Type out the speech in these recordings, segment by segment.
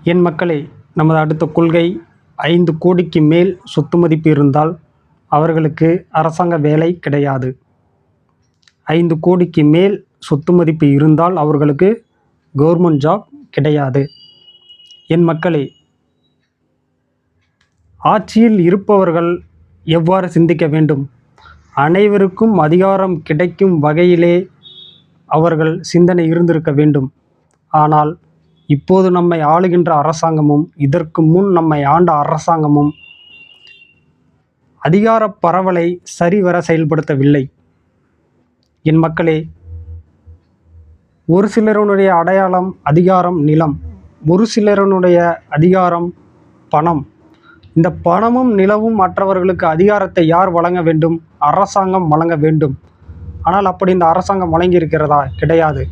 என் மக்களே, நமது அடுத்த கொள்கை 5 கோடிக்கு மேல் சொத்து மதிப்பு இருந்தால் அவர்களுக்கு அரசாங்க வேலை கிடையாது. 5 கோடிக்கு மேல் சொத்து மதிப்பு இருந்தால் அவர்களுக்கு கவர்மெண்ட் ஜாப் கிடையாது. என் மக்களே, ஆட்சியில் இருப்பவர்கள் எவ்வாறு சிந்திக்க வேண்டும்? அனைவருக்கும் அதிகாரம் கிடைக்கும் வகையிலே அவர்கள் சிந்தனை இருந்திருக்க வேண்டும். ஆனால் இப்போது நம்மை ஆளுகின்ற அரசாங்கமும் இதற்கு முன் நம்மை ஆண்ட அரசாங்கமும் அதிகார பரவலை சரிவர செயல்படுத்தவில்லை. என் மக்களே, ஒரு சிலருடைய அடையாளம் அதிகாரம், நிலம். ஒரு சிலருடைய அதிகாரம் பணம். இந்த பணமும் நிலவும் மற்றவர்களுக்கு அதிகாரத்தை யார் வழங்க வேண்டும்? அரசாங்கம் வழங்க வேண்டும். ஆனால் அப்படி இந்த அரசாங்கம் வழங்கியிருக்கிறதா? கிடையாது.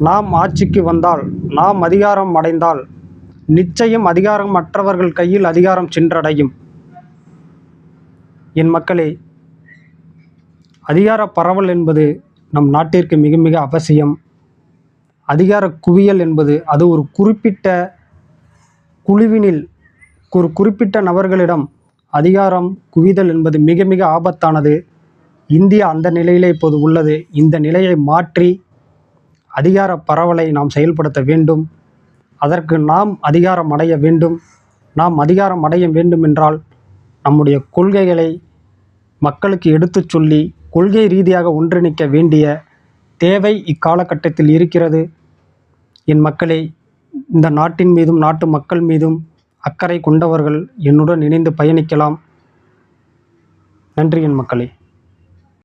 நாம் ஆட்சிக்கு வந்தால், நாம் அதிகாரம் அடைந்தால் நிச்சயம் அதிகாரம் மற்றவர்கள் கையில் அதிகாரம் சென்றடையும். என் மக்களே, அதிகார பரவல் என்பது நம் நாட்டிற்கு மிக மிக அவசியம். அதிகார குவியல் என்பது அது ஒரு குறிப்பிட்ட குழுவினில் ஒரு குறிப்பிட்ட நபர்களிடம் அதிகாரம் குவிதல் என்பது மிக மிக ஆபத்தானது. இந்தியா அந்த நிலையிலே இப்போது உள்ளது. இந்த நிலையை மாற்றி அதிகார பரவலை நாம் செயல்படுத்த வேண்டும். அதற்கு நாம் அதிகாரம் அடைய வேண்டும். நாம் அதிகாரம் அடைய வேண்டும் என்றால் நம்முடைய கொள்கைகளை மக்களுக்கு எடுத்துச் சொல்லி கொள்கை ரீதியாக ஒன்றிணைக்க வேண்டிய தேவை இக்காலகட்டத்தில் இருக்கிறது. என் மக்களே, இந்த நாட்டின் மீதும் நாட்டு மக்கள் மீதும் அக்கறை கொண்டவர்கள் என்னுடன் இணைந்து பயணிக்கலாம். நன்றி என் மக்களே.